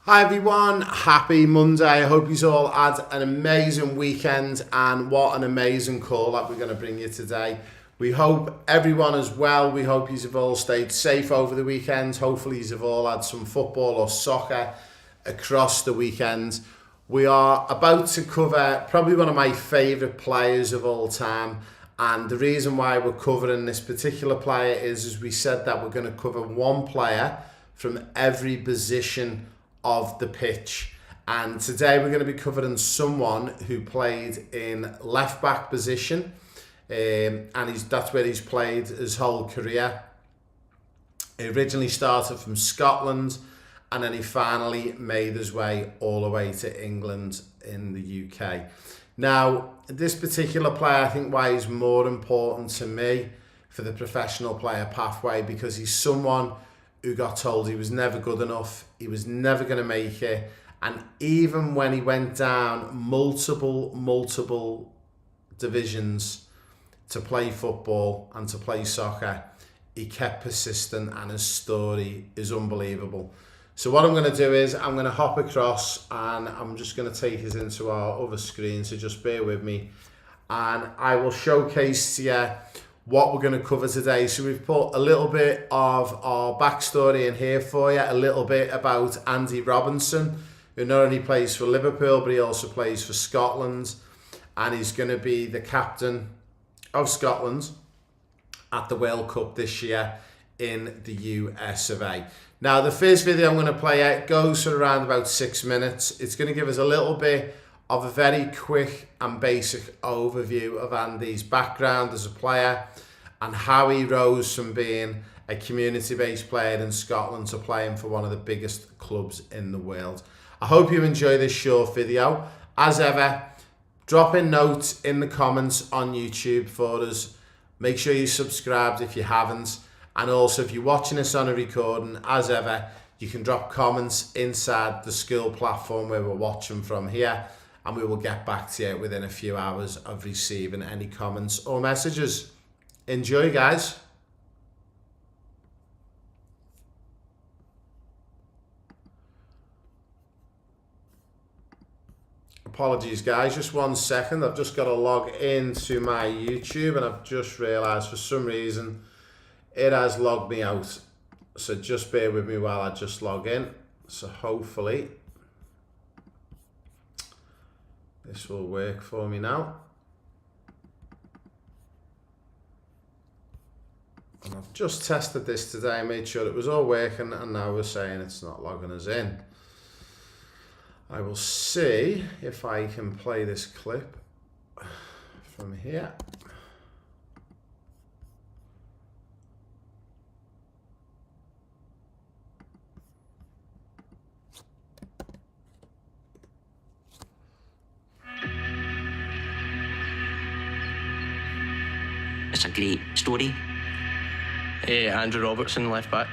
Hi everyone, happy Monday. I hope you all had an amazing weekend, and what an amazing call that we're going to bring you today. We hope everyone is well. We hope you've all stayed safe over the weekend. Hopefully you've all had some football or soccer across the weekend. We are about to cover probably one of my favourite players of all time, and the reason why we're covering this particular player is, as we said, that we're going to cover one player from every position of the pitch. And today we're going to be covering someone who played in left back position, and that's where he's played his whole career. He originally started from Scotland, and then he finally made his way all the way to England in the UK. Now, this particular player, I think why he's more important to me for the professional player pathway, because he's someone who got told he was never good enough, he was never going to make it, and even when he went down multiple divisions to play football and to play soccer, he kept persistent, and his story is unbelievable. So what I'm going to do is I'm going to hop across, and I'm just going to take us into our other screen, so just bear with me, and I will showcase to you what we're going to cover today. So we've put a little bit of our backstory in here for you, a little bit about Andy Robertson, who not only plays for Liverpool, but he also plays for Scotland, and he's going to be the captain of Scotland at the World Cup this year in the US of A. Now, the first video I'm going to play out goes for around about 6 minutes. It's going to give us a little bit of a very quick and basic overview of Andy's background as a player and how he rose from being a community-based player in Scotland to playing for one of the biggest clubs in the world. I hope you enjoy this short video. As ever, drop in notes in the comments on YouTube for us. Make sure you're subscribed if you haven't. And also, if you're watching this on a recording, as ever, you can drop comments inside the school platform where we're watching from here, and we will get back to you within a few hours of receiving any comments or messages. Enjoy, guys. Apologies, guys, just 1 second. I've just got to log into my YouTube, and I've just realised for some reason it has logged me out. So just bear with me while I just log in. So hopefully this will work for me now. And I've just tested this today, made sure it was all working, and now we're saying it's not logging us in. I will see if I can play this clip from here. It's a great story. Andrew Robertson, left back.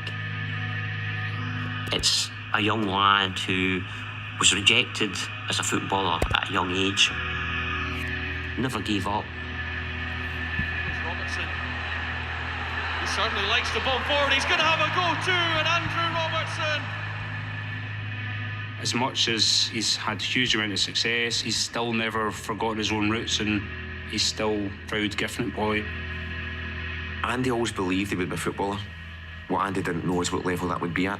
It's a young lad who was rejected as a footballer at a young age. Never gave up. Robertson. He certainly likes the ball forward. He's going to have a go too, and Andrew Robertson. As much as he's had a huge amount of success, he's still never forgotten his own roots, and he's still a proud Gifford boy. Andy always believed he would be a footballer. What Andy didn't know is what level that would be at.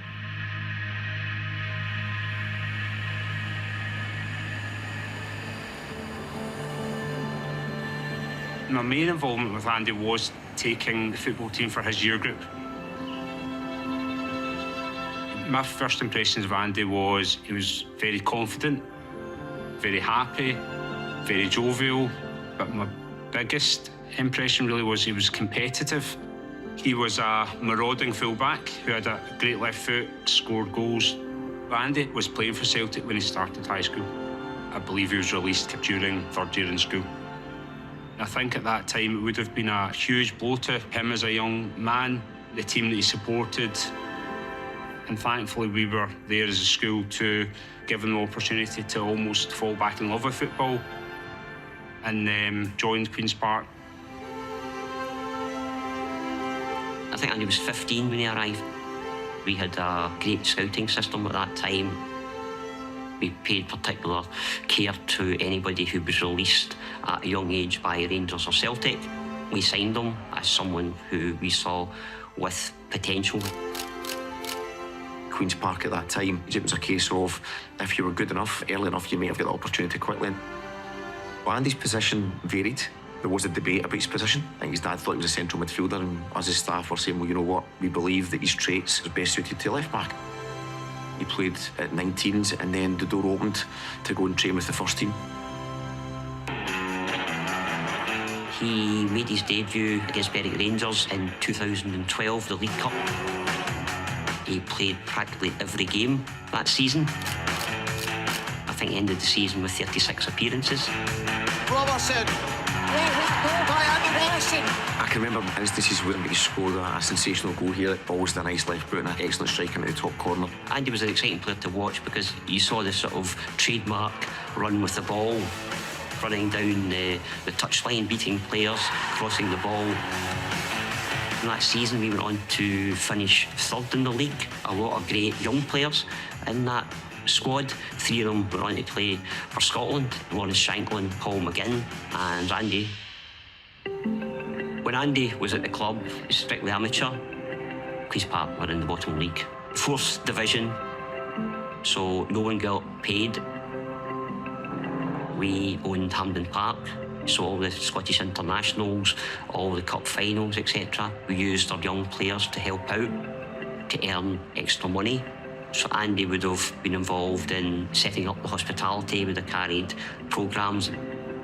My main involvement with Andy was taking the football team for his year group. My first impressions of Andy was he was very confident, very happy, very jovial, but my biggest impression really was he was competitive. He was a marauding fullback who had a great left foot, scored goals. Andy was playing for Celtic when he started high school. I believe he was released during third year in school. I think at that time it would have been a huge blow to him as a young man, the team that he supported. And thankfully we were there as a school to give him the opportunity to almost fall back in love with football, and joined Queen's Park. I think Andy was 15 when he arrived. We had a great scouting system at that time. We paid particular care to anybody who was released at a young age by Rangers or Celtic. We signed them as someone who we saw with potential. Queen's Park at that time, it was a case of if you were good enough, early enough, you may have got the opportunity quickly. Well, Andy's position varied. There was a debate about his position. I think his dad thought he was a central midfielder, and us as staff were saying, well, you know what, we believe that his traits are best suited to left back. He played at 19s, and then the door opened to go and train with the first team. He made his debut against Berwick Rangers in 2012, the League Cup. He played practically every game that season. I think he ended the season with 36 appearances. Robertson. Great goal by Andy Robertson. I can remember instances where he scored a sensational goal here. Always a nice left boot and an excellent strike into the top corner. Andy was an exciting player to watch because you saw this sort of trademark run with the ball, running down the touchline, beating players, crossing the ball. In that season, we went on to finish third in the league. A lot of great young players in that squad. 3 of them went on to play for Scotland. Lawrence Shanklin, Paul McGinn and Randy. When Andy was at the club, he was strictly amateur. Queen's Park were in the bottom league. 4th division, so no one got paid. We owned Hampden Park, so all the Scottish internationals, all the cup finals, etc. We used our young players to help out, to earn extra money. So Andy would have been involved in setting up the hospitality, would have carried programmes.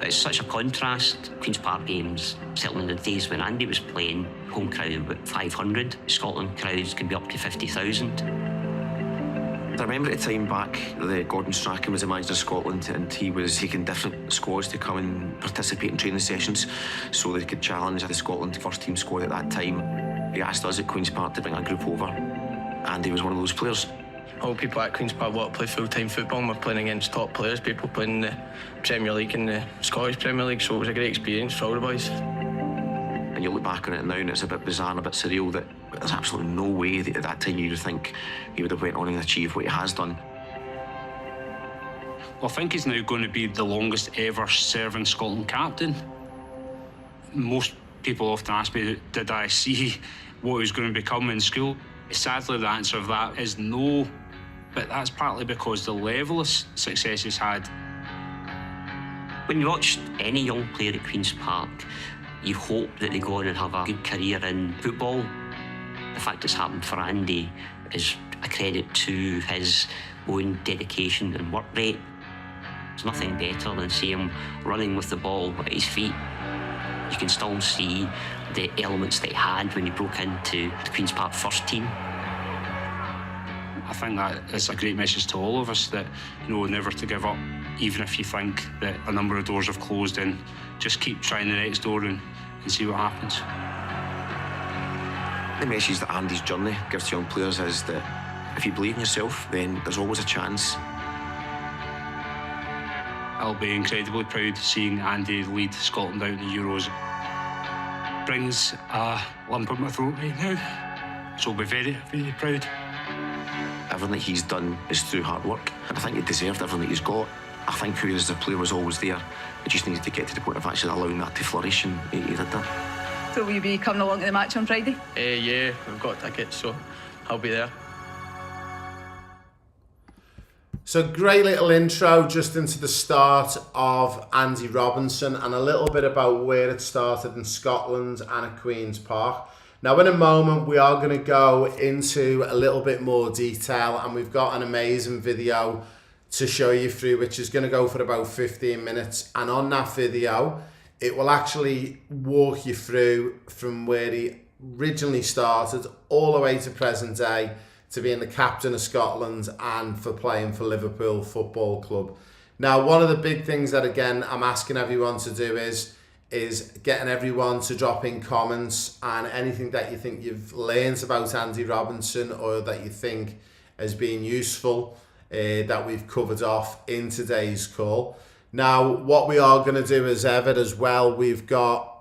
It's such a contrast. Queen's Park games, certainly in the days when Andy was playing, home crowd about 500. Scotland crowds can be up to 50,000. I remember at the time back, Gordon Strachan was the manager of Scotland, and he was taking different squads to come and participate in training sessions so they could challenge the Scotland first team squad at that time. He asked us at Queen's Park to bring a group over. Andy was one of those players. All people at Queen's Park want to play full-time football, and we're playing against top players, people playing in the Premier League and the Scottish Premier League, so it was a great experience for all the boys. And you look back on it now and it's a bit bizarre and a bit surreal that there's absolutely no way that at that time you would think he would have went on and achieved what he has done. Well, I think he's now going to be the longest ever serving Scotland captain. Most people often ask me, did I see what he was going to become in school? Sadly, the answer of that is no, but that's partly because the level of success he's had. When you watch any young player at Queen's Park, you hope that they go on and have a good career in football. The fact it's happened for Andy is a credit to his own dedication and work rate. There's nothing better than seeing him running with the ball at his feet. You can still see the elements that he had when he broke into the Queen's Park first team. I think that is a great message to all of us that, never to give up, even if you think that a number of doors have closed, and just keep trying the next door and see what happens. The message that Andy's journey gives to young players is that if you believe in yourself, then there's always a chance. I'll be incredibly proud seeing Andy lead Scotland out in the Euros. Brings a lump in my throat right now, so I'll be very, very proud. Everything that he's done is through hard work, and I think he deserved everything that he's got. I think who as a player was always there. It just needed to get to the point of actually allowing that to flourish, and he did that. So will you be coming along to the match on Friday? Yeah, we've got tickets, so I'll be there. So great little intro just into the start of Andy Robertson and a little bit about where it started in Scotland and at Queen's Park. Now in a moment we are going to go into a little bit more detail, and we've got an amazing video to show you through, which is going to go for about 15 minutes, and on that video it will actually walk you through from where he originally started all the way to present day, to being the captain of Scotland and for playing for Liverpool Football Club. Now, one of the big things that, again, I'm asking everyone to do is getting everyone to drop in comments and anything that you think you've learned about Andy Robertson or that you think has been useful that we've covered off in today's call. Now, what we are going to do as ever as well, we've got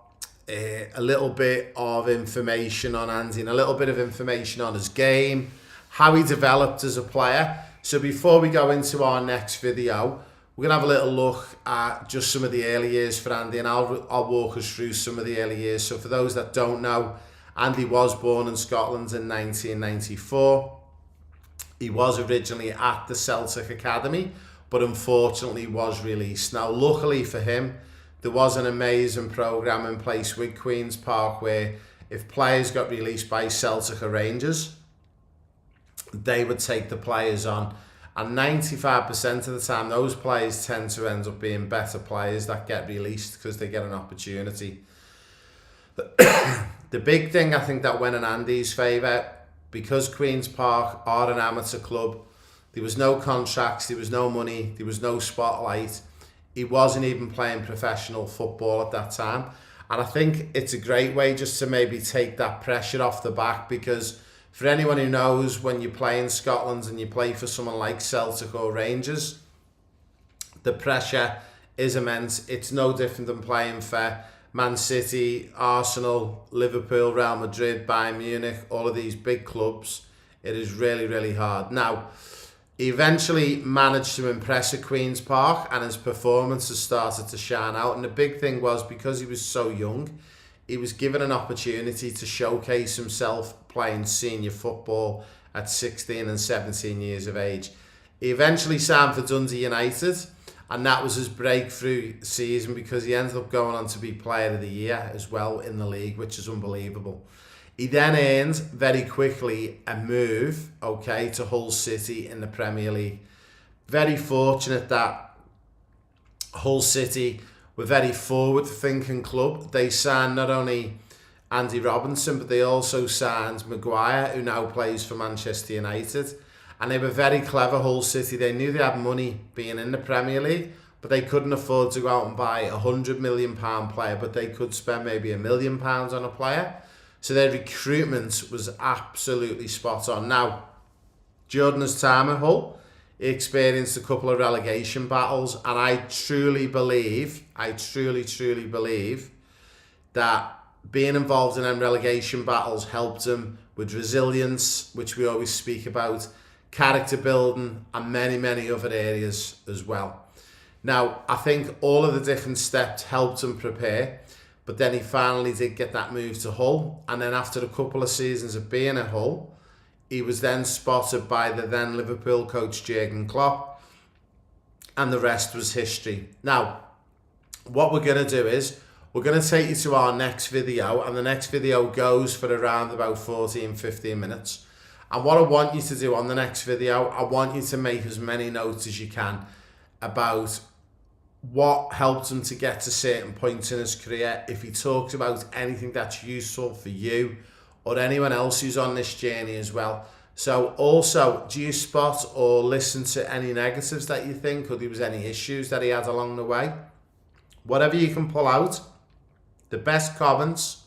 a little bit of information on Andy and a little bit of information on his game, how he developed as a player. So before we go into our next video, we're going to have a little look at just some of the early years for Andy, and I'll walk us through some of the early years. So for those that don't know, Andy was born in Scotland in 1994. He was originally at the Celtic Academy, but unfortunately was released. Now, luckily for him, there was an amazing programme in place with Queen's Park where if players got released by Celtic or Rangers, they would take the players on. And 95% of the time, those players tend to end up being better players that get released because they get an opportunity. The big thing I think that went in Andy's favour, because Queen's Park are an amateur club, there was no contracts, there was no money, there was no spotlight. He wasn't even playing professional football at that time. And I think it's a great way just to maybe take that pressure off the back, because for anyone who knows, when you play in Scotland and you play for someone like Celtic or Rangers, the pressure is immense. It's no different than playing for Man City, Arsenal, Liverpool, Real Madrid, Bayern Munich, all of these big clubs. It is really, really hard. Now, he eventually managed to impress at Queen's Park and his performances started to shine out. And the big thing was, because he was so young, he was given an opportunity to showcase himself playing senior football at 16 and 17 years of age. He eventually signed for Dundee United, and that was his breakthrough season because he ended up going on to be Player of the Year as well in the league, which is unbelievable. He then earned very quickly a move, to Hull City in the Premier League. Very fortunate that Hull City were very forward-thinking club. They signed not only Andy Robertson, but they also signed Maguire, who now plays for Manchester United. And they were very clever, Hull City. They knew they had money being in the Premier League, but they couldn't afford to go out and buy a £100 million player, but they could spend maybe £1 million on a player. So their recruitment was absolutely spot on. Now, during his time at Hull, he experienced a couple of relegation battles, and I truly believe that being involved in them relegation battles helped him with resilience, which we always speak about, character building, and many, many other areas as well. Now, I think all of the different steps helped him prepare, but then he finally did get that move to Hull, and then after a couple of seasons of being at Hull, he was then spotted by the then Liverpool coach Jurgen Klopp, and the rest was history. Now, what we're going to do is, we're going to take you to our next video, and the next video goes for around about 14-15 minutes. And what I want you to do on the next video, I want you to make as many notes as you can about what helped him to get to certain points in his career. If he talks about anything that's useful for you or anyone else who's on this journey as well. So also, do you spot or listen to any negatives that you think, or there was any issues that he had along the way? Whatever you can pull out, the best comments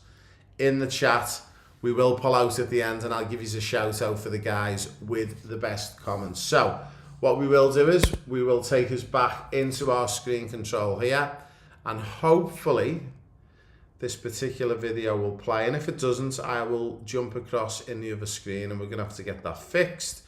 in the chat, we will pull out at the end, and I'll give you a shout out for the guys with the best comments. So what we will do is we will take us back into our screen control here, and hopefully this particular video will play, and if it doesn't, I will jump across in the other screen, and we're going to have to get that fixed.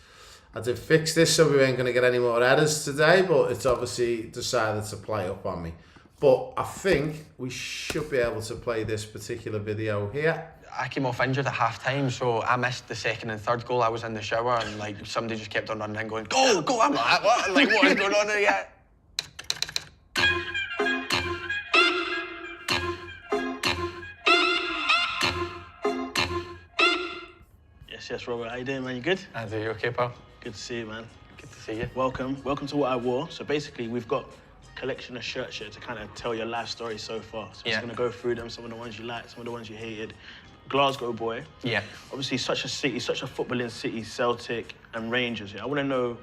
I did fix this so we weren't going to get any more errors today, but it's obviously decided to play up on me. But I think we should be able to play this particular video here. I came off injured at half-time, so I missed the second and third goal. I was in the shower, and like somebody just kept on running and going, "Go, go!" I'm like, "What? Like, what is going on here?" Yes, Robert. How you doing, man? You good? I do. You okay, pal? Good to see you, man. Good to see you. Welcome to What I Wore. So basically, we've got a collection of shirts here to kind of tell your life story so far. So we're just gonna go through them. Some of the ones you liked, some of the ones you hated. Glasgow boy. Yeah. Obviously, such a city, such a footballing city, Celtic and Rangers. Yeah. I want to know,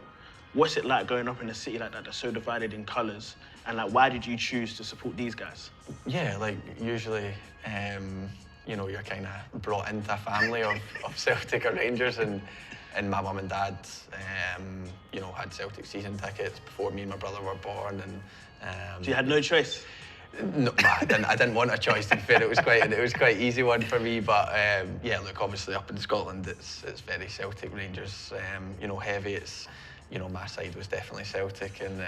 what's it like growing up in a city like that that's so divided in colours, and like, why did you choose to support these guys? Yeah, like usually, you know, you're kind of brought into a family of Celtic or Rangers, and my mum and dad, you know, had Celtic season tickets before me and my brother were born, and so you had no choice. No, I didn't want a choice. To be fair, it was quite easy one for me. But yeah, look, obviously up in Scotland, it's very Celtic Rangers, you know, heavy. It's you know, my side was definitely Celtic, and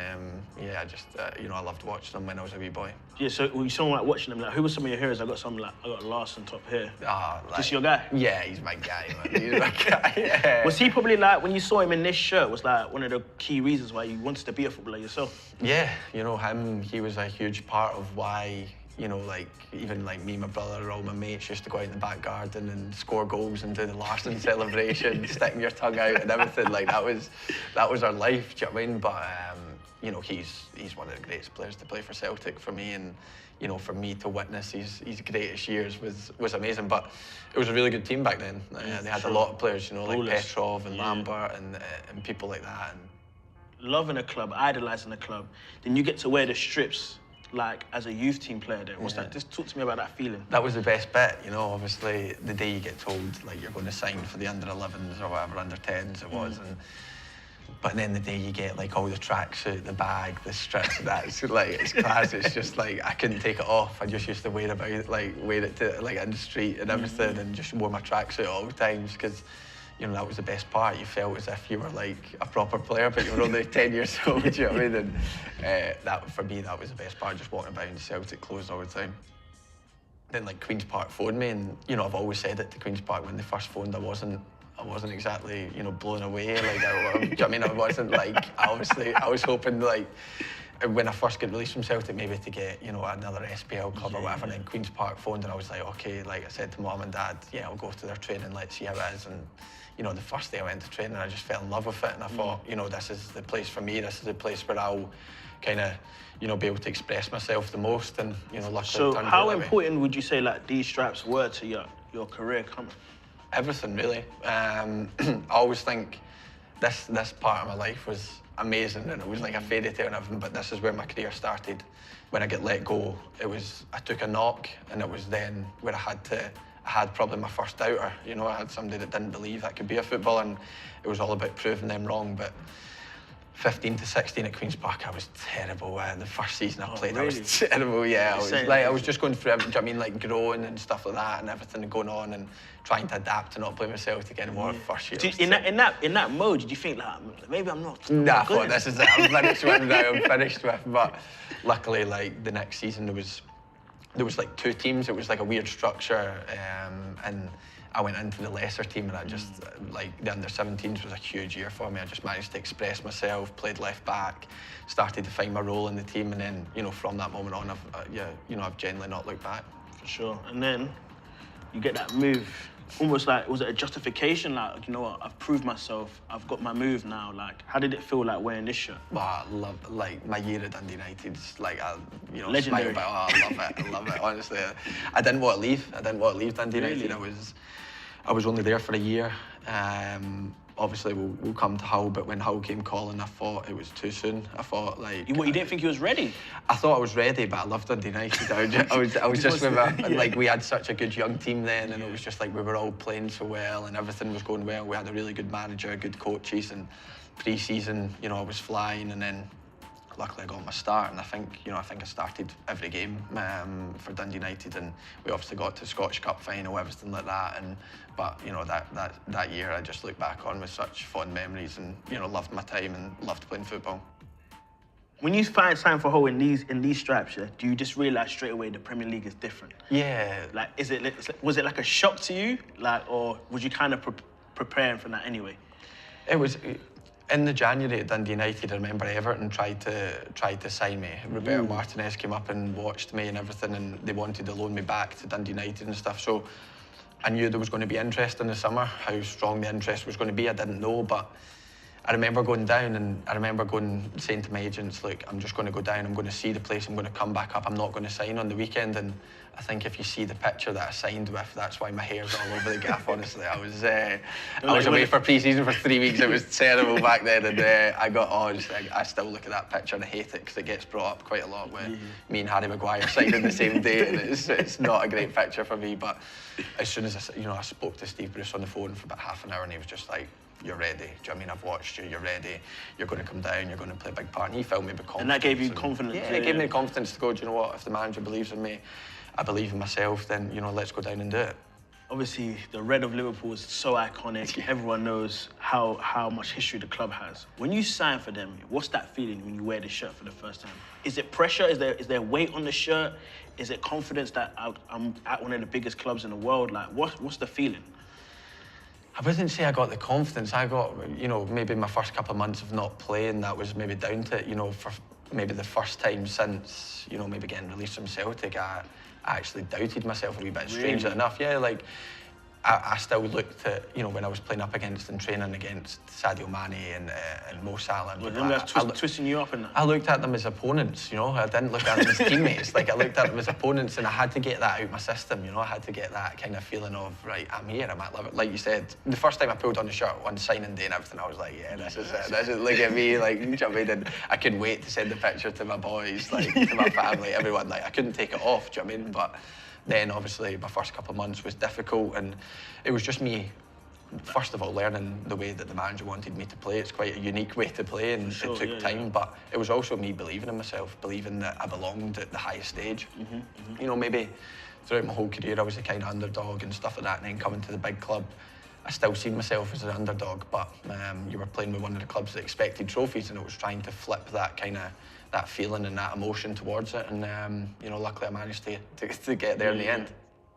yeah, I just you know, I loved watching them when I was a wee boy. Yeah, so when you saw like watching them, like who were some of your heroes? I got Larson top here. Like, just your guy? Yeah, he's my guy, man. He's my guy. Yeah. Was he probably like, when you saw him in this shirt, was like one of the key reasons why you wanted to be a footballer yourself? Yeah, you know, he was a huge part of why, you know, like, even like me and my brother, all my mates used to go out in the back garden and score goals and do the Larson celebration, sticking your tongue out and everything. Like, that was our life, do you know what I mean? But, you know, he's one of the greatest players to play for Celtic for me, and, you know, for me to witness his greatest years was amazing. But it was a really good team back then. They had a lot of players, you know, like Petrov and Lambert and people like that. And loving a club, idolising a club, then you get to wear the strips like as a youth team player then. What's that? Just talk to me about that feeling. That was the best bit, you know, obviously the day you get told like you're going to sign for the under-11s or whatever, under-10s it was, but then the day you get like all the tracksuit, the bag, the strips, that's like, it's class. It's just like, I couldn't take it off. I just used to wear it to like in the street and everything, and just wore my tracksuit at all times, because, you know, that was the best part. You felt as if you were like a proper player, but you were only 10 years old, do you know what I mean? And that, for me, that was the best part, just walking about in Celtic clothes all the time. Then like Queen's Park phoned me, and, you know, I've always said it to Queen's Park, when they first phoned, I wasn't exactly, you know, blown away. Like, do you know what I mean? I wasn't like, I was hoping like, when I first get released from Celtic, maybe to get, you know, another SPL club or whatever. And then Queen's Park phoned, and I was like, okay, like I said to Mum and Dad, yeah, I'll go to their training, let's see how it is. And, you know, the first day I went to training, I just fell in love with it, and I thought, you know, this is the place for me. This is the place where I'll kind of, you know, be able to express myself the most. And, you know, luckily. So how important would you say like these straps were to your career coming? Everything, really. I always think this part of my life was amazing, and it was like a fairy tale and everything, but this is where my career started. When I get let go, I took a knock, and it was then where I had probably my first doubter. You know, I had somebody that didn't believe I could be a footballer, and it was all about proving them wrong. But 15 to 16 at Queen's Park, I was terrible. The first season I played, really? I was terrible. Yeah, I was just going through everything. I mean, like growing and stuff like that, and everything going on, and trying to adapt to not play myself again more. First year. In that mode, did you think like maybe I'm not? Nah, I thought this is it. I'm finished with now. I'm finished with. But luckily, like the next season, there was like 2 teams. It was like a weird structure, and I went into the lesser team, and I just, like, the under-17s was a huge year for me. I just managed to express myself, played left back, started to find my role in the team, and then, you know, from that moment on, I've generally not looked back. For sure. And then you get that move, almost like, was it a justification? Like, you know what, I've proved myself, I've got my move now. Like, how did it feel like wearing this shirt? Well, I love, like, my year at Dundee United, like, legendary. Smile about, I love it, honestly. I didn't want to leave. Dundee United. I was only there for a year. Obviously, we'll come to Hull, but when Hull came calling, I thought it was too soon. I thought, like... You didn't think you was ready? I thought I was ready, but I loved Dundee United. I was just with like, we had such a good young team then, and it was just like we were all playing so well, and everything was going well. We had a really good manager, good coaches, and pre-season, you know, I was flying, and then luckily I got my start, and I think I started every game for Dundee United, and we obviously got to the Scottish Cup final, everything like that. But you know, that year I just look back on with such fond memories, and, you know, loved my time and loved playing football. When you find time for Hull in these stripes, yeah, do you just realise straight away the Premier League is different? Yeah. Like, was it like a shock to you, like, or was you kind of preparing for that anyway? It was. In the January at Dundee United, I remember Everton tried to sign me. Roberto Martinez came up and watched me and everything, and they wanted to loan me back to Dundee United and stuff. So I knew there was going to be interest in the summer. How strong the interest was going to be, I didn't know, but I remember going down, and I remember saying to my agents, look, I'm just going to go down, I'm going to see the place, I'm going to come back up, I'm not going to sign on the weekend. And I think if you see the picture that I signed with, that's why my hair's all over the gaff, honestly. I was away for pre-season for 3 weeks. It was terrible back then, and I still look at that picture and I hate it, because it gets brought up quite a lot with me and Harry Maguire signing the same day, and it's not a great picture for me. But as soon as I spoke to Steve Bruce on the phone for about half an hour, and he was just like, you're ready. Do you know what I mean? I've watched you, you're ready. You're going to come down, you're going to play a big part. And he filled me with confidence. And that gave you confidence? Yeah, it gave me the confidence to go, do you know what, if the manager believes in me, I believe in myself, then, you know, let's go down and do it. Obviously, the red of Liverpool is so iconic. Everyone knows how much history the club has. When you sign for them, what's that feeling when you wear the shirt for the first time? Is it pressure? Is there weight on the shirt? Is it confidence that I'm at one of the biggest clubs in the world? Like, what's the feeling? I wouldn't say I got the confidence. I got, maybe my first couple of months of not playing, that was maybe down to it, for maybe the first time since, maybe getting released from Celtic, I actually doubted myself a wee bit, strangely enough. Yeah, like, I still looked at, when I was playing up against and training against Sadio Mane and Mo Salah. Well, them guys twisting you up in that. I looked at them as opponents, I didn't look at them as teammates. Like, I looked at them as opponents, and I had to get that out my system, I had to get that kind of feeling of, right, I'm here, I'm at Liverpool. Like you said, the first time I pulled on the shirt on signing day and everything, I was like, yeah, this is it, look at me, like, you know what I mean? And I couldn't wait to send the picture to my boys, like, to my family, everyone, like, I couldn't take it off, do you know what I mean? But then, obviously, my first couple of months was difficult, and it was just me, first of all, learning the way that the manager wanted me to play. It's quite a unique way to play, and it took time, but it was also me believing in myself, believing that I belonged at the highest stage. Maybe throughout my whole career, I was a kind of underdog and stuff like that, and then coming to the big club, I still seen myself as an underdog, but you were playing with one of the clubs that expected trophies, and it was trying to flip that feeling and that emotion towards it, and luckily I managed to get there in the end.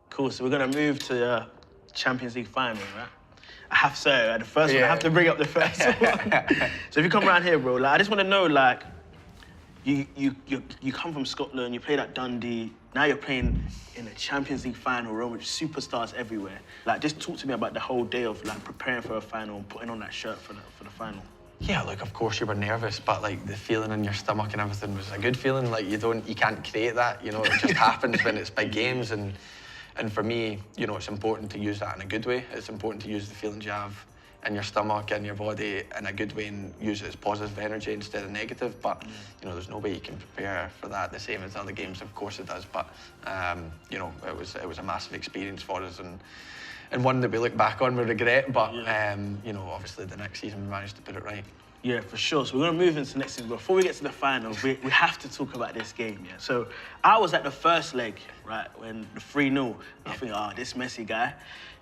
Cool. So we're gonna move to the Champions League final, right? I have to say, the first one, I have to bring up the first one. So if you come around here, bro, like, I just want to know, like, you come from Scotland, you played at Dundee, now you're playing in a Champions League final room with superstars everywhere. Like, just talk to me about the whole day of, like, preparing for a final and putting on that shirt for the final. Yeah, look, of course you were nervous, but like the feeling in your stomach and everything was a good feeling. Like you can't create that, it just happens when it's big games. And for me, it's important to use that in a good way. It's important to use the feelings you have in your stomach and your body in a good way and use it as positive energy instead of negative. But there's no way you can prepare for that the same as other games. Of course it does, but it was a massive experience for us, and one that we look back on with regret, but obviously the next season we managed to put it right. Yeah, for sure. So we're going to move into the next season. Before we get to the final, we have to talk about this game, yeah? So I was at the first leg, right, when the 3-0. I think, this Messi guy,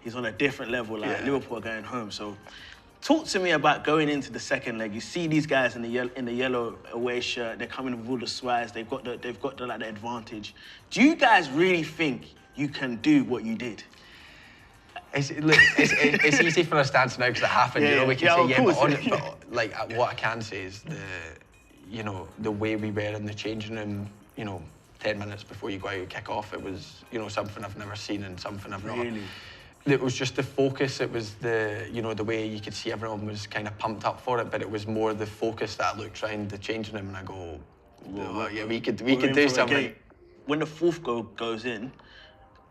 he's on a different level, like Liverpool are going home. So talk to me about going into the second leg. You see these guys in the yellow away shirt, they're coming with all the swags, they've got the advantage. Do you guys really think you can do what you did? It's easy for us to answer now because it happened. We can say but like what I can say is the way we were in the changing room, 10 minutes before you go out and kick off, it was something I've never seen and something I've not. Really? It was just the focus. It was the way you could see everyone was kind of pumped up for it, but it was more the focus that I looked around the changing room and I go, we could do something. When the fourth goal goes in,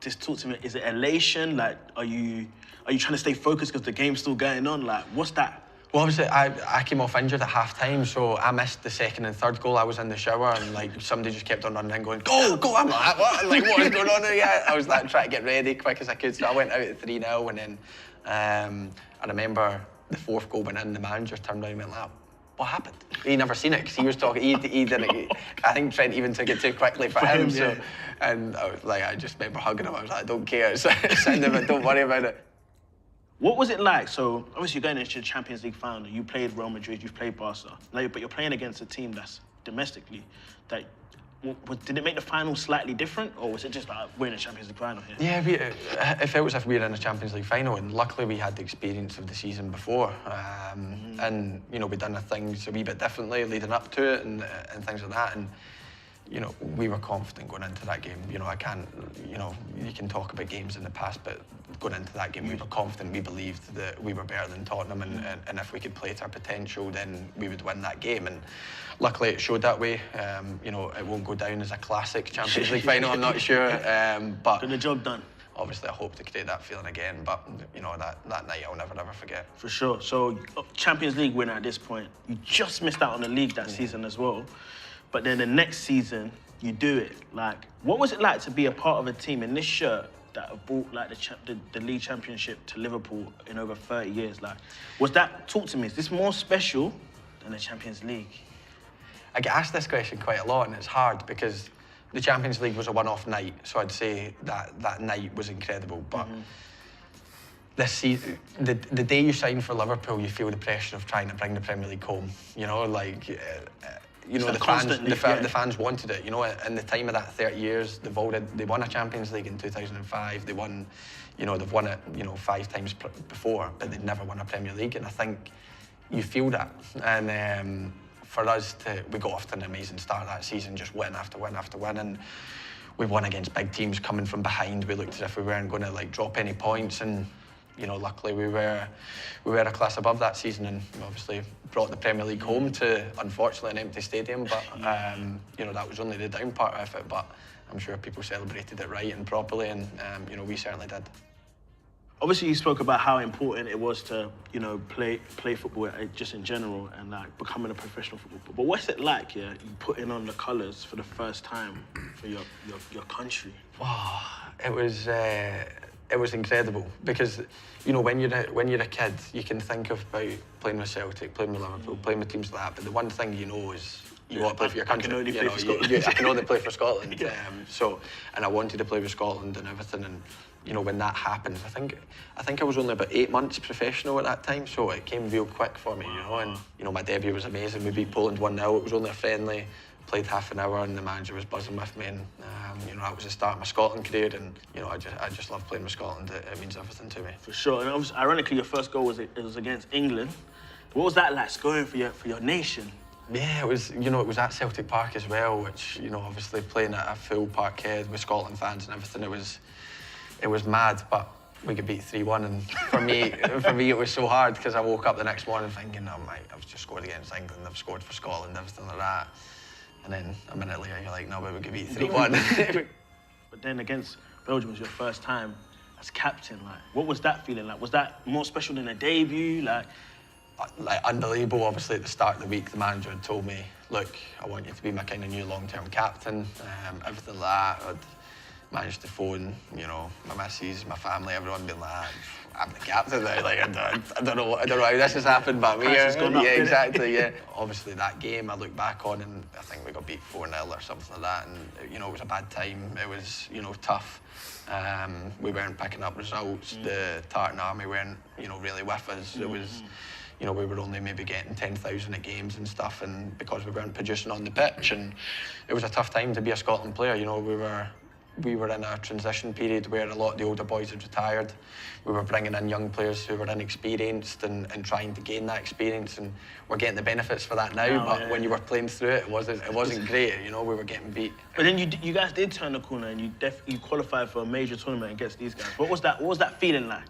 just talk to me, is it elation? Like, are you trying to stay focused because the game's still going on? Like, what's that? Well, obviously, I came off injured at half-time, so I missed the second and third goal. I was in the shower, and, like, somebody just kept on running in going, go! I'm like, what? Like, what is going on here? I was, like, trying to get ready quick as I could, so I went out at 3-0, and then I remember the fourth goal went in, the manager turned around and went, like, what happened? He never seen it because he was talking. He didn't. I think Trent even took it too quickly for him. So, and I was like, I just remember hugging him. I was like, I don't care. Send him. Don't worry about it. What was it like? So obviously you're going into the Champions League final. You played Real Madrid. You've played Barca. But you're playing against a team that's domestically. That did it make the final slightly different, or was it just like we're in a Champions League final here? Yeah, it felt as if we were in a Champions League final, and luckily we had the experience of the season before, and we'd done things a wee bit differently leading up to it, and things like that, and we were confident going into that game. I can't, you can talk about games in the past, but going into that game, we were confident. We believed that we were better than Tottenham, and if we could play to our potential, then we would win that game. And luckily, it showed that way. It won't go down as a classic Champions League final, I'm not sure. But the job done. Obviously, I hope to create that feeling again. But that night, I'll never forget. For sure. So, Champions League winner at this point. You just missed out on the league that season as well. But then the next season, you do it. Like, what was it like to be a part of a team in this shirt that have brought like the league championship to Liverpool in over 30 years? Like, talk to me, is this more special than the Champions League? I get asked this question quite a lot, and it's hard because the Champions League was a one-off night, so I'd say that night was incredible. But this season, the day you sign for Liverpool, you feel the pressure of trying to bring the Premier League home. You know, like, you know, the fans wanted it. You know, in the time of that 30 years, they won a Champions League in 2005. They won, you know, they've won it, you know, 5 times before, but they'd never won a Premier League. And I think you feel that. And for us, we got off to an amazing start that season, just win after win after win. And we won against big teams coming from behind. We looked as if we weren't going to like drop any points, and you know, luckily we were a class above that season, and we obviously brought the Premier League home to, unfortunately, an empty stadium. But you know, that was only the down part of it. But I'm sure people celebrated it right and properly, and you know, we certainly did. Obviously, you spoke about how important it was to, you know, play football just in general and like becoming a professional footballer. But what's it like, yeah, you putting on the colours for the first time for your country? Wow, it was incredible because, you know, when you're a kid, you can think about playing with Celtic, playing with Liverpool, playing with teams like that. But the one thing you know is you want to play for your country. I can only play for Scotland. I can only play for Scotland. Yeah. And I wanted to play with Scotland and everything. And you know, when that happened, I think I was only about 8 months professional at that time, so it came real quick for me, you know. And you know, my debut was amazing. We beat Poland 1-0. It was only a friendly. Played half an hour, and the manager was buzzing with me. And you know, that was the start of my Scotland career. And you know, I just love playing with Scotland. It means everything to me. For sure. And obviously, ironically, your first goal was against England. What was that like, scoring for your nation? Yeah, it was. You know, it was at Celtic Park as well, which, you know, obviously playing at a full Parkhead with Scotland fans and everything, it was mad. But we could beat 3-1, and for me, it was so hard because I woke up the next morning thinking, oh mate, I've just scored against England, I've scored for Scotland, everything like that. And then a minute later, you're like, no, but we could beat 3-1. But then against Belgium was your first time as captain. Like, what was that feeling like? Was that more special than a debut? Like unbelievable. Obviously, at the start of the week, the manager had told me, look, I want you to be my kind of new long-term captain. Everything like that. I'd managed to phone, you know, my missus, my family, everyone being like, I'm the captain now. Like, I don't know how this has happened, but yeah, exactly, yeah. Obviously, that game I look back on, and I think we got beat 4-0 or something like that, and you know, it was a bad time. It was, you know, tough. We weren't picking up results. The Tartan Army weren't, you know, really with us. It was, you know, we were only maybe getting 10,000 at games and stuff, and because we weren't producing on the pitch, and it was a tough time to be a Scotland player. You know, we were in a transition period where a lot of the older boys had retired. We were bringing in young players who were inexperienced and trying to gain that experience, and we're getting the benefits for that now. But when you were playing through it, it wasn't great. You know, we were getting beat. But then you guys did turn the corner, and you qualified for a major tournament against these guys. What was that feeling like?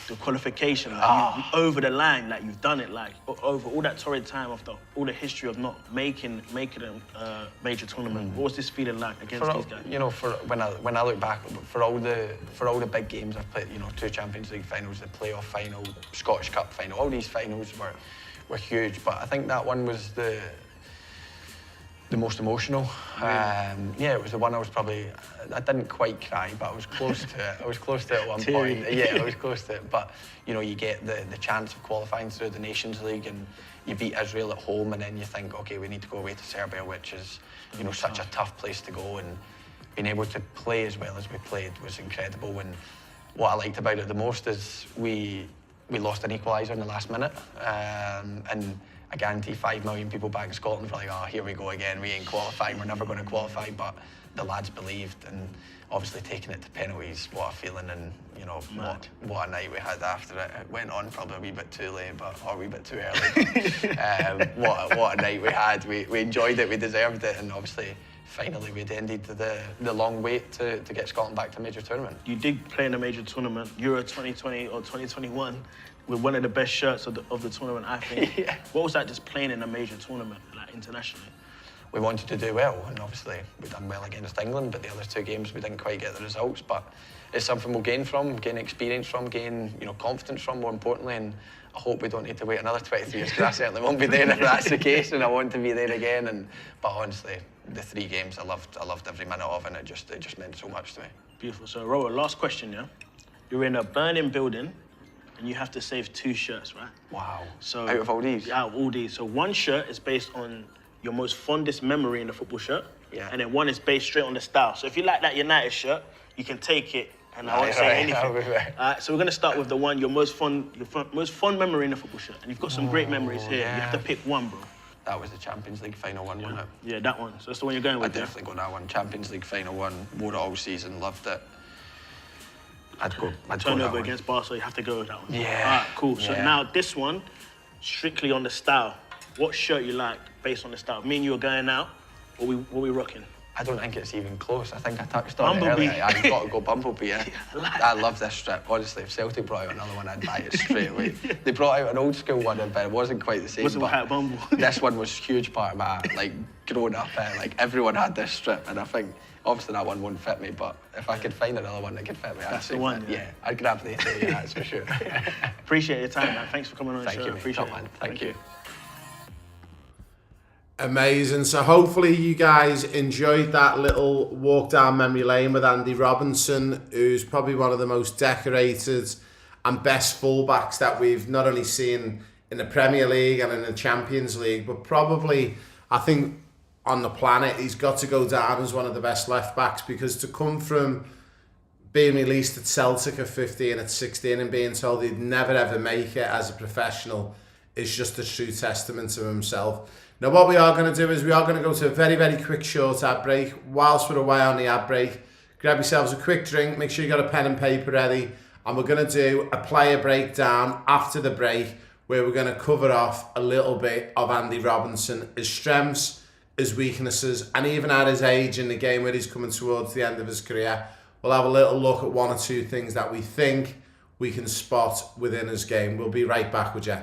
The qualification, like you over the line, like you've done it, like over all that torrid time of all the history of not making a major tournament. What was this feeling like against these guys? You know, when I look back, for all the big games I've played, you know, 2 Champions League finals, the playoff final, Scottish Cup final, all these finals were huge. But I think that one was the most emotional. Yeah, it was the one I didn't quite cry, but I was close to it. I was close to it at one point. Yeah, I was close to it. But, you know, you get the chance of qualifying through the Nations League, and you beat Israel at home, and then you think, okay, we need to go away to Serbia, which is, you know, such a tough place to go, and being able to play as well as we played was incredible. And what I liked about it the most is we lost an equaliser in the last minute, and I guarantee 5 million people back in Scotland were like, oh, here we go again, we ain't qualifying, we're never going to qualify. But the lads believed, and obviously taking it to penalties, what a feeling, and you know, what a night we had after it. It went on probably a wee bit too late, or a wee bit too early. What a night we had. We enjoyed it, we deserved it, and obviously finally we'd ended the long wait to get Scotland back to a major tournament. You did play in a major tournament, Euro 2020 or 2021. With one of the best shirts of the tournament, I think. Yeah. What was that, just playing in a major tournament, like internationally? We wanted to do well, and obviously we done well against England, but the other 2 games we didn't quite get the results. But it's something we'll gain experience from, gain, you know, confidence from, more importantly. And I hope we don't need to wait another 23 years, because I certainly won't be there if that's the case, and I want to be there again. But honestly, the 3 games I loved every minute of, and it just meant so much to me. Beautiful. So, Robert, last question, yeah? You're in a burning building, and you have to save 2 shirts, right? Wow. So out of all these? Out of all these. So one shirt is based on your most fondest memory in the football shirt. Yeah. And then one is based straight on the style. So if you like that United shirt, you can take it and I won't say anything. I'll be fair. So we're gonna start with the one your most fond memory in a football shirt, and you've got some great memories here. yeah. You have to pick one, bro. That was the Champions League final one, wasn't it? Yeah, that one. So that's the one you're going with. I'd definitely go that one. Champions League final one. Wore it all season. Loved it. I'd go that Turnover one. against Barca, you have to go with that one. Yeah. All right, cool. So Yeah. now this one, strictly on the style. What shirt you like based on the style? Me and you are going out. What we rocking? I don't think it's even close. I think I touched on Bumblebee. it earlier. I've got to go Bumblebee. Yeah. like I love this strip. Honestly, if Celtic brought out another one, I'd buy it straight away. They brought out an old school one, but it wasn't quite the same. Wasn't but quite Bumble. this one was a huge part of my growing up. Like everyone had this strip, and I think obviously that one wouldn't fit me. But if I could find another one that could fit me, I'd That's the take one, that. yeah. Yeah, I'd grab the two. Yeah, that's for sure. Appreciate your time, man. Thanks for coming on the Thank show. you, mate. Appreciate Top it. man. Thank you. Amazing. So hopefully you guys enjoyed that little walk down memory lane with Andy Robertson, who's probably one of the most decorated and best fullbacks that we've not only seen in the Premier League and in the Champions League, but probably, I think, on the planet. He's got to go down as one of the best left backs, because to come from being released at Celtic at 15, at 16 and being told he'd never ever make it as a professional is just a true testament to himself. Now what we are going to do is we are going to go to a very, very quick short ad break. Whilst we're away on the ad break, grab yourselves a quick drink, make sure you got a pen and paper ready, and we're going to do a player breakdown after the break, where we're going to cover off a little bit of Andy Robertson, his strengths, his weaknesses, and even at his age in the game where he's coming towards the end of his career. We'll have a little look at one or two things that we think we can spot within his game. We'll be right back with you.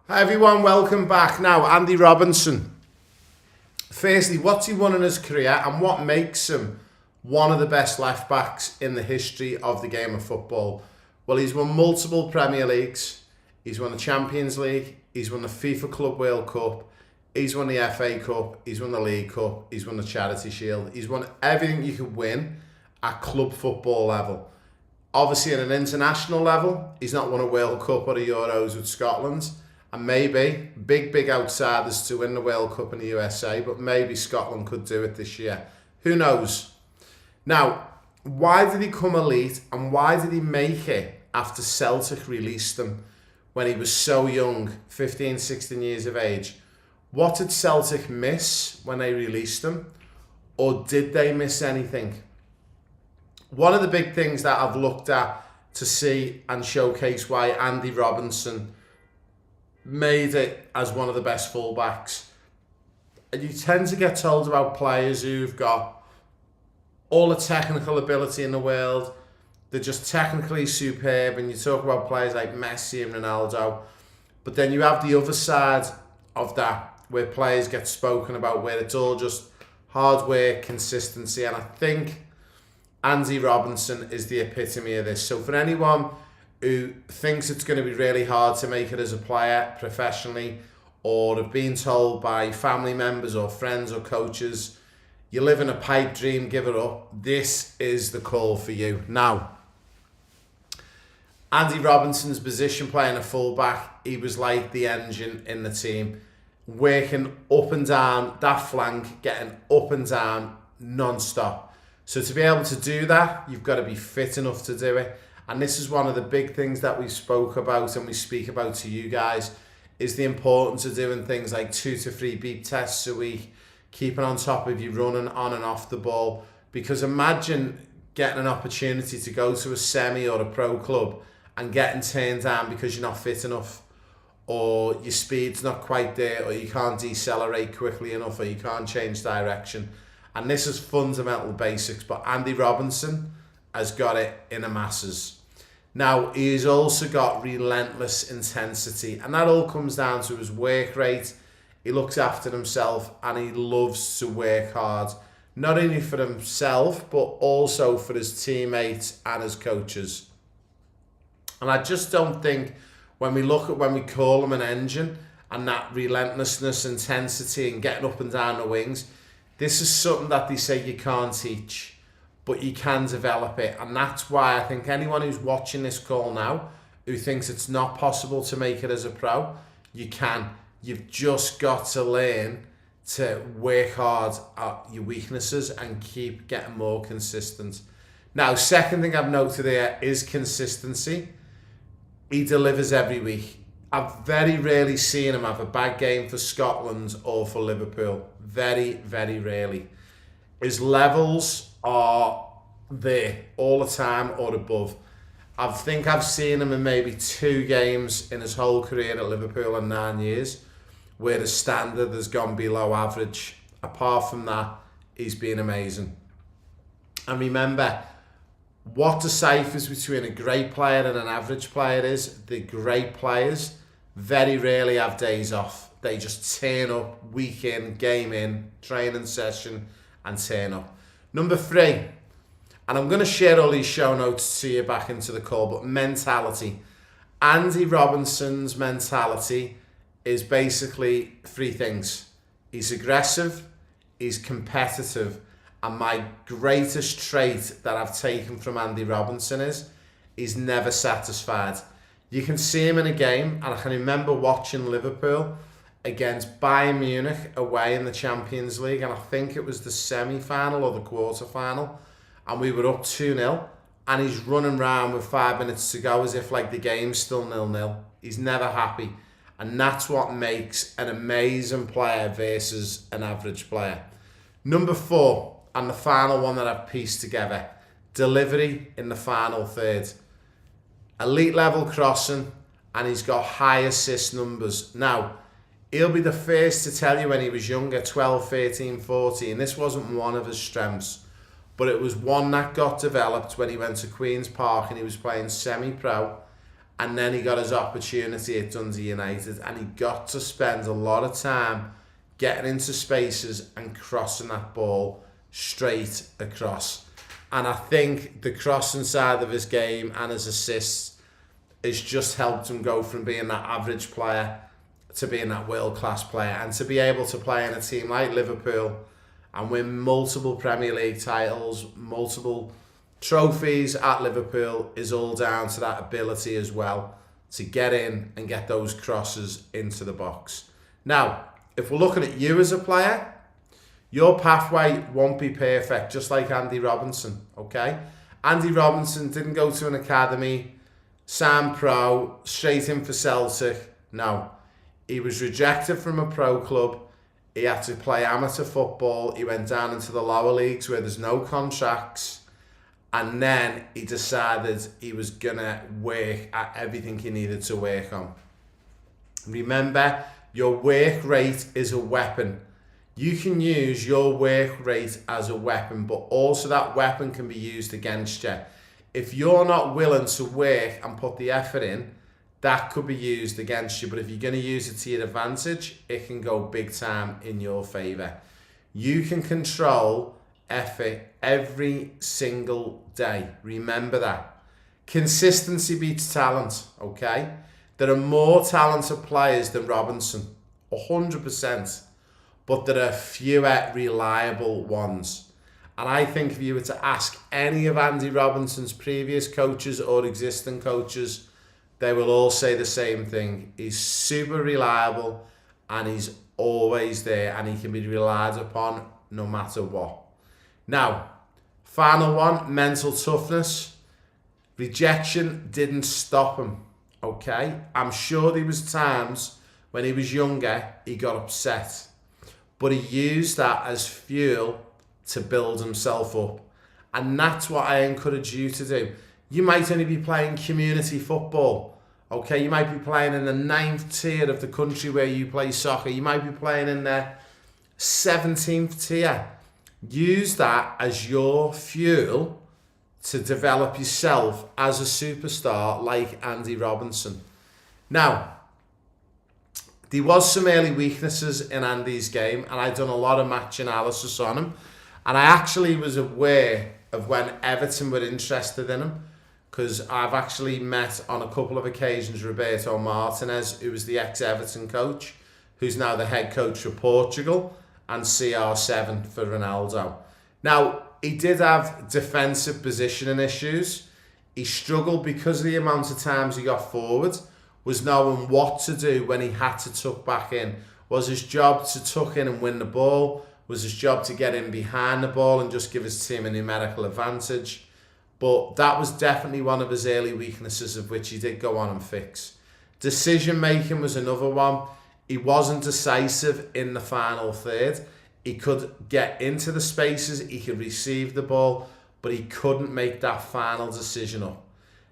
Hi everyone, welcome back. Now, Andy Robertson. Firstly, what's he won in his career and what makes him one of the best left backs in the history of the game of football? Well, he's won multiple Premier Leagues, he's won the Champions League, he's won the FIFA Club World Cup, he's won the FA Cup, he's won the League Cup, he's won the Charity Shield, he's won everything you could win at club football level. Obviously, at an international level, he's not won a World Cup or a Euros with Scotland. And maybe, big outsiders to win the World Cup in the USA, but maybe Scotland could do it this year. Who knows? Now, why did he come elite and why did he make it after Celtic released him when he was so young, 15, 16 years of age? What did Celtic miss when they released him? Or did they miss anything? One of the big things that I've looked at to see and showcase why Andy Robertson made it as one of the best fullbacks. And you tend to get told about players who've got all the technical ability in the world. They're just technically superb. And you talk about players like Messi and Ronaldo. But then you have the other side of that, where players get spoken about, where it's all just hard work, consistency. And I think Andy Robertson is the epitome of this. So for anyone who thinks it's going to be really hard to make it as a player professionally, or have been told by family members or friends or coaches, you live in a pipe dream, give it up, this is the call for you. Now, Andy Robertson's position, playing a fullback, he was like the engine in the team. working up and down that flank, getting up and down non-stop. So to be able to do that, you've got to be fit enough to do it. And this is one of the big things that we spoke about and we speak about to you guys, is the importance of doing things like 2 to 3 beep tests a week, keeping on top of you running on and off the ball. Because imagine getting an opportunity to go to a semi or a pro club and getting turned down because you're not fit enough, or your speed's not quite there, or you can't decelerate quickly enough, or you can't change direction. And this is fundamental basics, but Andy Robertson has got it in the masses. Now, he's also got relentless intensity, and that all comes down to his work rate. He looks after himself and he loves to work hard, not only for himself, but also for his teammates and his coaches. And I just don't think when we call him an engine and that relentlessness, intensity and getting up and down the wings, this is something that they say you can't teach, but you can develop it. And that's why I think anyone who's watching this call now, who thinks it's not possible to make it as a pro, you can. You've just got to learn to work hard at your weaknesses and keep getting more consistent. Now, second thing I've noted here is consistency. He delivers every week. I've very rarely seen him have a bad game for Scotland or for Liverpool. Very, very rarely. His levels are there all the time or above. I think I've seen him in maybe 2 games in his whole career at Liverpool in 9 years where the standard has gone below average. Apart from that, he's been amazing. And remember, what deciphers between a great player and an average player is the great players very rarely have days off. They just turn up week in, game in, training session and turn up. Number 3, and I'm going to share all these show notes to you back into the call, but mentality. Andy Robertson's mentality is basically 3 things. He's aggressive, he's competitive, and my greatest trait that I've taken from Andy Robertson is he's never satisfied. You can see him in a game, and I can remember watching Liverpool against Bayern Munich away in the Champions League, and I think it was the semi-final or the quarter-final, and we were up 2-0, and he's running around with 5 minutes to go as if like the game's still 0-0. He's never happy, and that's what makes an amazing player versus an average player. Number 4, and the final one that I've pieced together, delivery in the final third. Elite level crossing, and he's got high assist numbers. Now, he'll be the first to tell you when he was younger, 12, 13, 14, this wasn't one of his strengths, but it was one that got developed when he went to Queen's Park and he was playing semi-pro, and then he got his opportunity at Dundee United, and he got to spend a lot of time getting into spaces and crossing that ball straight across. And I think the crossing side of his game and his assists has just helped him go from being that average player to being that world-class player, and to be able to play in a team like Liverpool and win multiple Premier League titles, multiple trophies at Liverpool is all down to that ability as well to get in and get those crosses into the box. Now, if we're looking at you as a player, your pathway won't be perfect, just like Andy Robertson, okay? Andy Robertson didn't go to an academy, Sam Pro, straight in for Celtic. No, he was rejected from a pro club. He had to play amateur football. He went down into the lower leagues where there's no contracts. And then he decided he was going to work at everything he needed to work on. Remember, your work rate is a weapon. You can use your work rate as a weapon, but also that weapon can be used against you. If you're not willing to work and put the effort in, that could be used against you. But if you're going to use it to your advantage, it can go big time in your favour. You can control effort every single day. Remember that. Consistency beats talent, okay? There are more talented players than Robinson, 100%. But there are fewer reliable ones. And I think if you were to ask any of Andy Robinson's previous coaches or existing coaches, they will all say the same thing. He's super reliable and he's always there and he can be relied upon no matter what. Now, final one, mental toughness. Rejection didn't stop him, okay? I'm sure there was times when he was younger, he got upset. But he used that as fuel to build himself up. And that's what I encourage you to do. You might only be playing community football, okay? You might be playing in the 9th tier of the country where you play soccer. You might be playing in the 17th tier. Use that as your fuel to develop yourself as a superstar like Andy Robertson. Now, there was some early weaknesses in Andy's game, and I've done a lot of match analysis on him. And I actually was aware of when Everton were interested in him, because I've actually met on a couple of occasions Roberto Martinez, who was the ex-Everton coach, who's now the head coach for Portugal, and CR7 for Ronaldo. Now, he did have defensive positioning issues. He struggled because of the amount of times he got forward, was knowing what to do when he had to tuck back in. Was his job to tuck in and win the ball? Was his job to get in behind the ball and just give his team a numerical advantage? But that was definitely one of his early weaknesses, of which he did go on and fix. Decision making was another one. He wasn't decisive in the final third. He could get into the spaces, he could receive the ball, but he couldn't make that final decision up.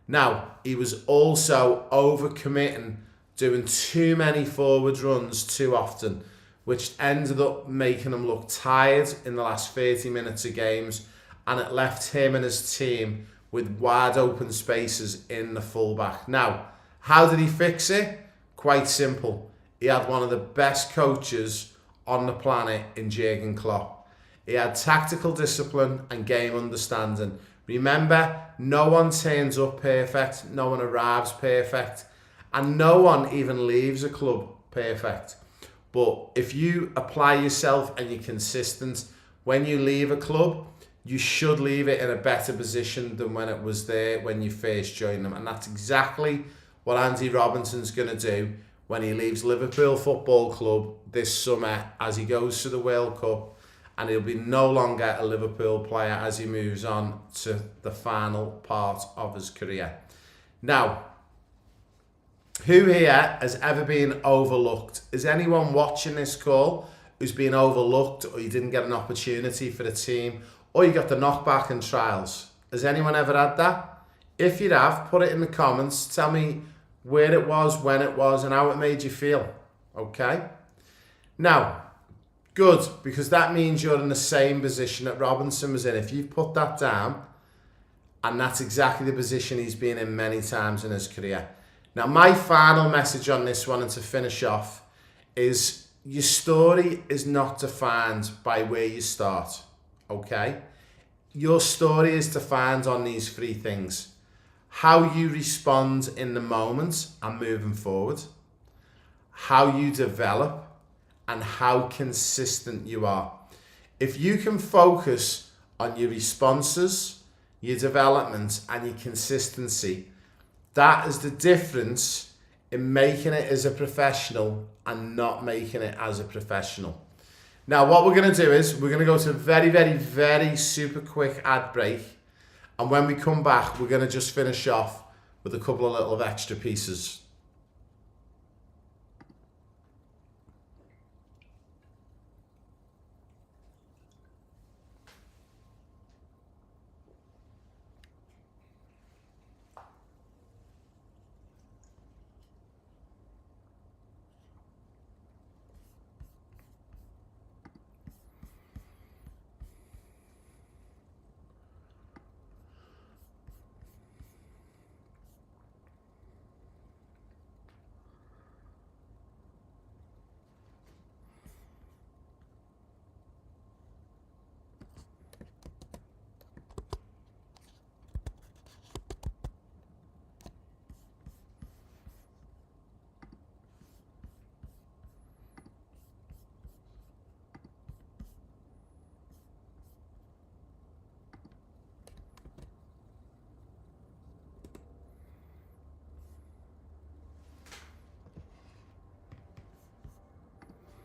Now, he was also overcommitting, doing too many forward runs too often, which ended up making him look tired in the last 30 minutes of games, and it left him and his team with wide open spaces in the fullback. Now, how did he fix it? Quite simple. He had one of the best coaches on the planet in Jurgen Klopp. He had tactical discipline and game understanding. Remember, no one turns up perfect, no one arrives perfect, and no one even leaves a club perfect. But if you apply yourself and you're consistent, when you leave a club, you should leave it in a better position than when it was there when you first joined them. And that's exactly what Andy Robertson's going to do when he leaves Liverpool Football Club this summer as he goes to the World Cup, and he'll be no longer a Liverpool player as he moves on to the final part of his career. Now, who here has ever been overlooked? Is anyone watching this call who's been overlooked, or you didn't get an opportunity for the team, or you got the knockback in trials? Has anyone ever had that? If you have, put it in the comments. Tell me where it was, when it was, and how it made you feel. Okay? Now, good, because that means you're in the same position that Robinson was in. If you've put that down, and that's exactly the position he's been in many times in his career. Now, my final message on this one, and to finish off, is your story is not defined by where you start, okay? Your story is defined on these three things. How you respond in the moment and moving forward, how you develop, and how consistent you are. If you can focus on your responses, your development, and your consistency, that is the difference in making it as a professional and not making it as a professional. Now, what we're going to do is we're going to go to a very, very, very super quick ad break. And when we come back, we're going to just finish off with a couple of little extra pieces.